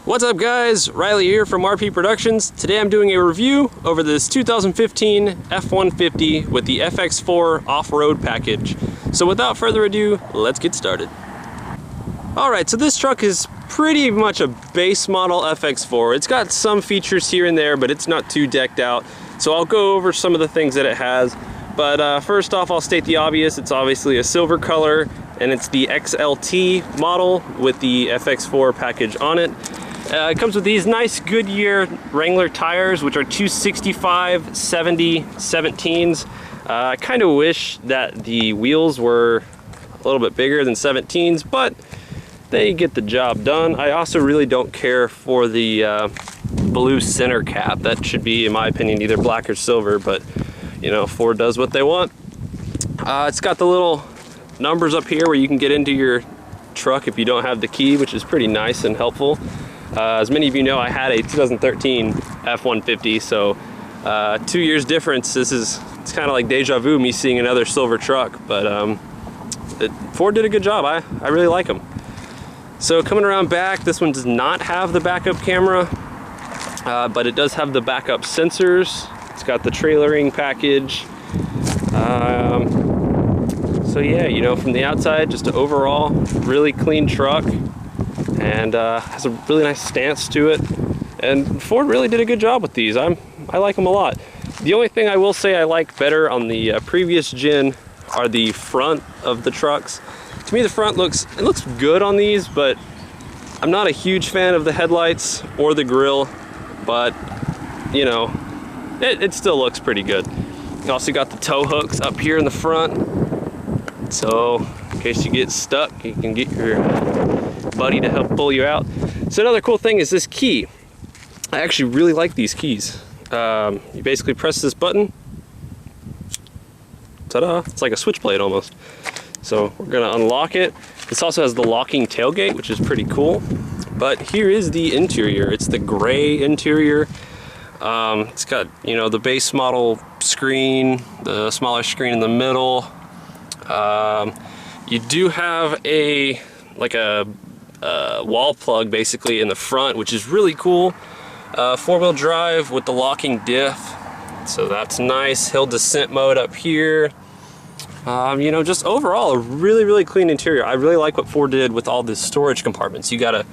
What's up guys, Riley here from RP Productions. Today I'm doing a review over this 2015 F-150 with the FX4 off-road package. So without further ado, let's get started. Alright, so this truck is pretty much a base model FX4. It's got some features here and there, but it's not too decked out. So I'll go over some of the things that it has. But first off, I'll state the obvious. It's obviously a silver color, and it's the XLT model with the FX4 package on it. It comes with these nice Goodyear Wrangler tires, which are 265/70 17s. I kind of wish that the wheels were a little bit bigger than 17s, but they get the job done. I also really don't care for the blue center cap. That should be, in my opinion, either black or silver, but you know, Ford does what they want. It's got the little numbers up here where you can get into your truck if you don't have the key, which is pretty nice and helpful. As many of you know, I had a 2013 F-150, so 2 years difference. It's kind of like deja vu, me seeing another silver truck, but Ford did a good job. I really like them. So coming around back, this one does not have the backup camera, but it does have the backup sensors. It's got the trailering package. So yeah, you know, from the outside, just an overall really clean truck. And has a really nice stance to it, and Ford really did a good job with these. I like them a lot. The only thing I will say I like better on the previous gen are the front of the trucks. To me, the front looks good on these, but I'm not a huge fan of the headlights or the grille, but you know, it still looks pretty good. You also got the tow hooks up here in the front, so in case you get stuck, you can get your buddy to help pull you out. So another cool thing is this key. I actually really like these keys. You basically press this button, ta-da, it's like a switchblade almost. So we're gonna unlock it. This also has the locking tailgate, which is pretty cool. But here is the interior. It's the gray interior. It's got, you know, the base model screen, the smaller screen in the middle. You do have a wall plug basically in the front, which is really cool. Four-wheel drive with the locking diff, so that's nice. Hill descent mode up here. You know, just overall a really clean interior. I really like what Ford did with all the storage compartments. You got a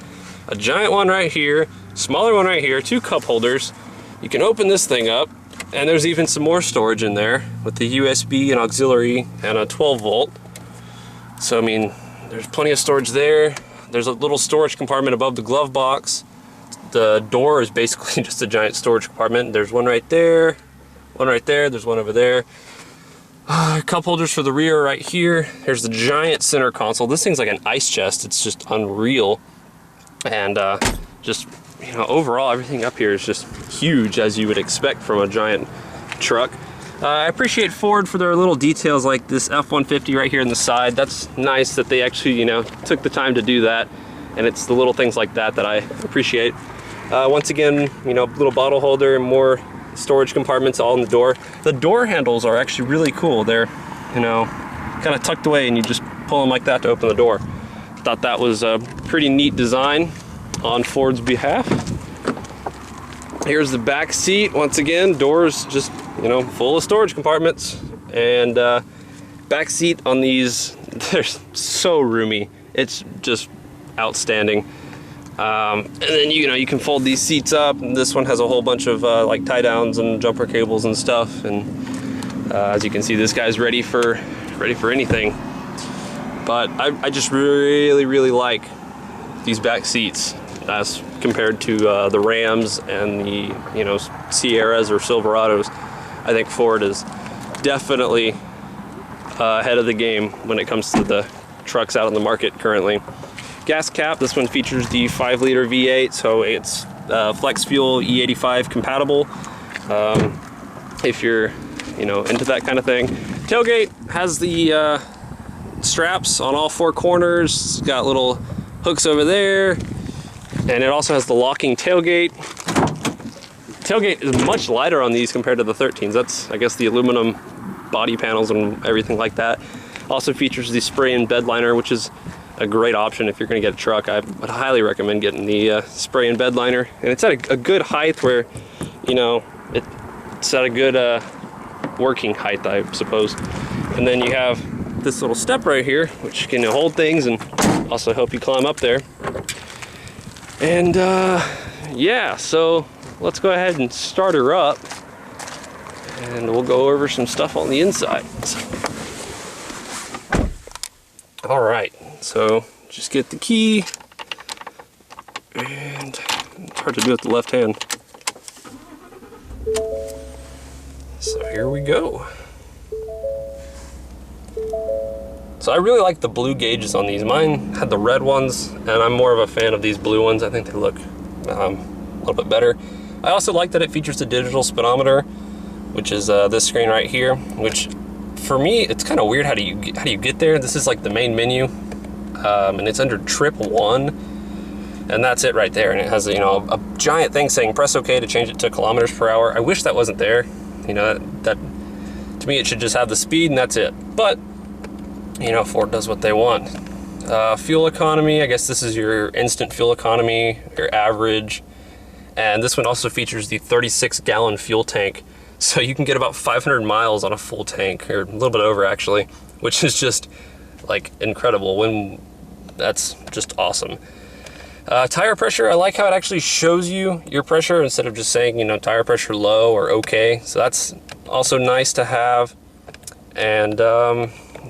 giant one right here, smaller one right here, two cup holders. You can open this thing up, and there's even some more storage in there with the USB and auxiliary and a 12 volt. So I mean, there's plenty of storage there. There's a little storage compartment above the glove box. The door is basically just a giant storage compartment. There's one right there, there's one over there. Cup holders for the rear right here. There's the giant center console. This thing's like an ice chest. It's just unreal. And just, you know, overall everything up here is just huge, as you would expect from a giant truck. I appreciate Ford for their little details like this F-150 right here in the side. That's nice that they actually, you know, took the time to do that. And it's the little things like that that I appreciate. Once again, you know, little bottle holder and more storage compartments all in the door. The door handles are actually really cool. They're, you know, kind of tucked away and you just pull them like that to open the door. Thought that was a pretty neat design on Ford's behalf. Here's the back seat. Once again, doors just, you know, full of storage compartments. And back seat on these, they're so roomy. It's just outstanding. And then, you know, you can fold these seats up. And this one has a whole bunch of like tie downs and jumper cables and stuff. And as you can see, this guy's ready for anything. But I just really like these back seats as compared to the Rams and the, you know, Sierras or Silverados. I think Ford is definitely ahead of the game when it comes to the trucks out on the market currently. Gas cap, this one features the 5-liter V8, so it's flex fuel E85 compatible if you're, you know, into that kind of thing. Tailgate has the straps on all four corners. It's got little hooks over there. And it also has the locking tailgate. Tailgate is much lighter on these compared to the 13s. That's, I guess, the aluminum body panels and everything like that. Also features the spray-in bed liner, which is a great option if you're going to get a truck. I would highly recommend getting the spray and bed liner, and it's at a good height where, you know, it's at a good working height, I suppose. And then you have this little step right here, which can hold things and also help you climb up there. And yeah, so let's go ahead and start her up, and we'll go over some stuff on the inside. All right, so just get the key, and it's hard to do with the left hand. So here we go. So I really like the blue gauges on these. Mine had the red ones, and I'm more of a fan of these blue ones. I think they look a little bit better. I also like that it features a digital speedometer, which is this screen right here, which for me, it's kind of weird. How do you get there? This is like the main menu, and it's under trip 1, and that's it right there. And it has, you know, a giant thing saying press OK to change it to kilometers per hour. I wish that wasn't there. You know, that to me, it should just have the speed and that's it. But you know, Ford does what they want. Fuel economy, I guess this is your instant fuel economy, your average. And this one also features the 36-gallon fuel tank. So you can get about 500 miles on a full tank, or a little bit over actually, which is just like incredible. That's just awesome. Tire pressure, I like how it actually shows you your pressure instead of just saying, you know, tire pressure low or okay. So that's also nice to have. And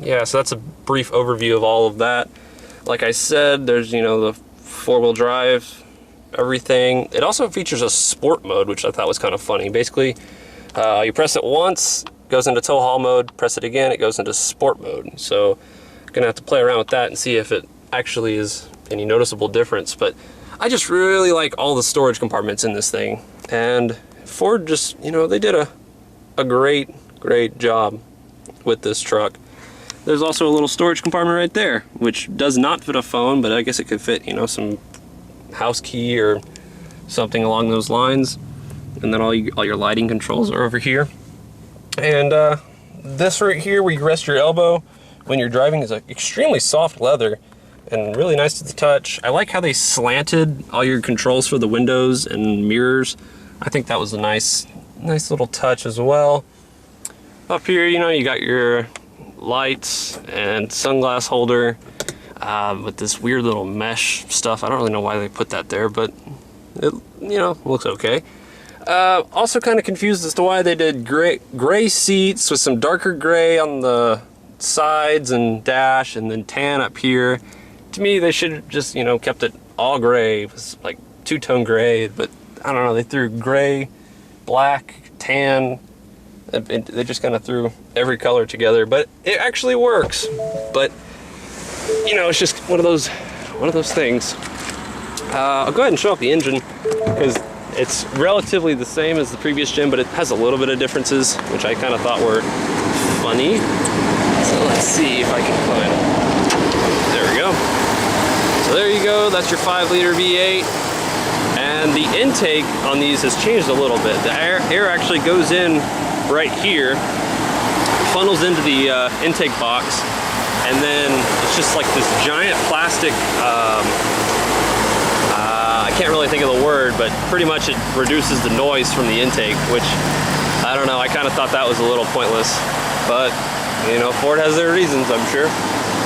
yeah, so that's a brief overview of all of that. Like I said, there's, you know, the 4-wheel drive, everything. It also features a sport mode, which I thought was kind of funny. Basically, you press it once, goes into tow haul mode, press it again, it goes into sport mode. So I'm gonna have to play around with that and see if it actually is any noticeable difference. But I just really like all the storage compartments in this thing. And Ford just, you know, they did a great job with this truck. There's also a little storage compartment right there, which does not fit a phone, but I guess it could fit, you know, some house key or something along those lines. And then all your lighting controls are over here. And this right here where you rest your elbow when you're driving is extremely soft leather and really nice to the touch. I like how they slanted all your controls for the windows and mirrors. I think that was a nice little touch as well. Up here, you know, you got your lights and sunglass holder with this weird little mesh stuff. I don't really know why they put that there, but it, you know, looks okay. Also kind of confused as to why they did gray seats with some darker gray on the sides and dash, and then tan up here. To me, they should have just, you know, kept it all gray. It was like two-tone gray, but I don't know, they threw gray, black, tan. They just kind of threw every color together, but it actually works. But you know, it's just one of those things. I'll go ahead and show off the engine because it's relatively the same as the previous gen, but it has a little bit of differences, which I kind of thought were funny. So let's see if I can find it. There we go. So there you go. That's your 5-liter V8. And the intake on these has changed a little bit. The air actually goes in right here, funnels into the intake box, and then it's just like this giant plastic, I can't really think of the word, but pretty much it reduces the noise from the intake, which, I don't know, I kind of thought that was a little pointless, but, you know, Ford has their reasons, I'm sure.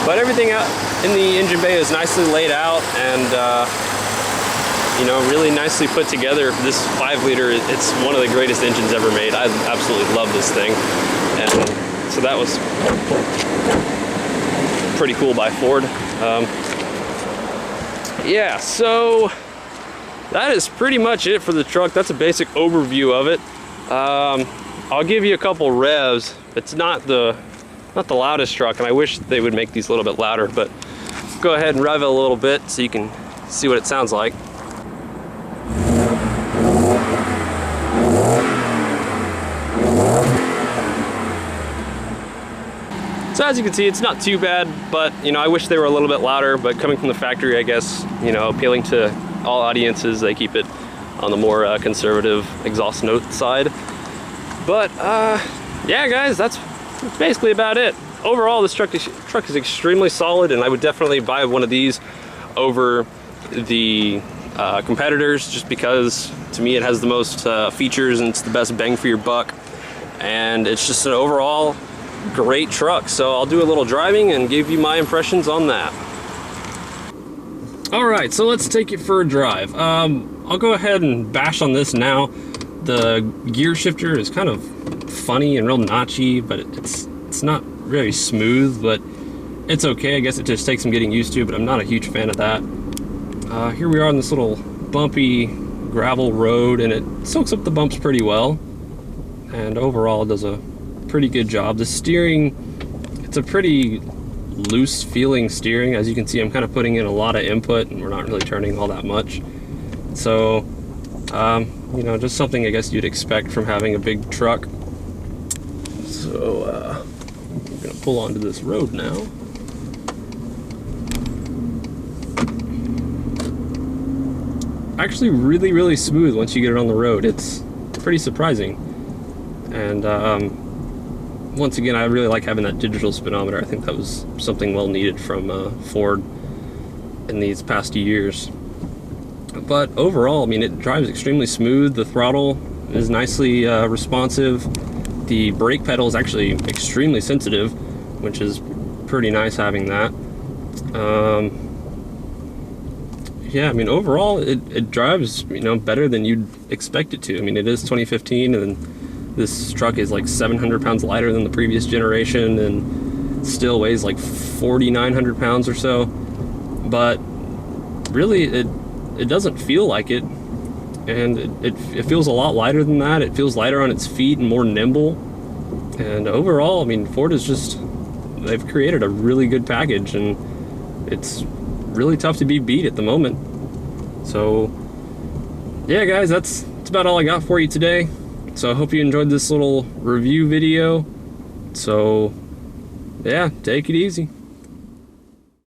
But everything out in the engine bay is nicely laid out, and you know, really nicely put together. This 5-liter, it's one of the greatest engines ever made. I absolutely love this thing. And so that was pretty cool by Ford. Yeah, so that is pretty much it for the truck. That's a basic overview of it. I'll give you a couple revs. It's not the loudest truck, and I wish they would make these a little bit louder, but go ahead and rev it a little bit so you can see what it sounds like. So as you can see, it's not too bad, but you know, I wish they were a little bit louder, but coming from the factory, I guess, you know, appealing to all audiences, they keep it on the more conservative exhaust note side. But yeah, guys, that's basically about it. overall, this truck is extremely solid, and I would definitely buy one of these over the competitors, just because to me it has the most features and it's the best bang for your buck, and it's just an overall great truck. So I'll do a little driving and give you my impressions on that. Alright, so let's take it for a drive. I'll go ahead and bash on this now. The gear shifter is kind of funny and real notchy, but it's not very smooth, but it's okay. I guess it just takes some getting used to, but I'm not a huge fan of that. Here we are on this little bumpy gravel road, and it soaks up the bumps pretty well, and overall it does a pretty good job. The steering, it's a pretty loose feeling steering. As you can see, I'm kind of putting in a lot of input and we're not really turning all that much, so you know, just something I guess you'd expect from having a big truck. So I'm gonna pull onto this road now. Actually really smooth once you get it on the road. It's pretty surprising. And once again, I really like having that digital speedometer. I think that was something well needed from Ford in these past years. But overall, I mean, it drives extremely smooth. The throttle is nicely responsive. The brake pedal is actually extremely sensitive, which is pretty nice having that. Yeah, I mean, overall, it drives, you know, better than you'd expect it to. I mean, it is 2015, and this truck is like 700 pounds lighter than the previous generation, and still weighs like 4,900 pounds or so. But really, it doesn't feel like it, and it feels a lot lighter than that. It feels lighter on its feet and more nimble. And overall, I mean, Ford is just, they've created a really good package, and it's really tough to be beat at the moment. So yeah, guys, that's about all I got for you today. So I hope you enjoyed this little review video. So yeah, take it easy.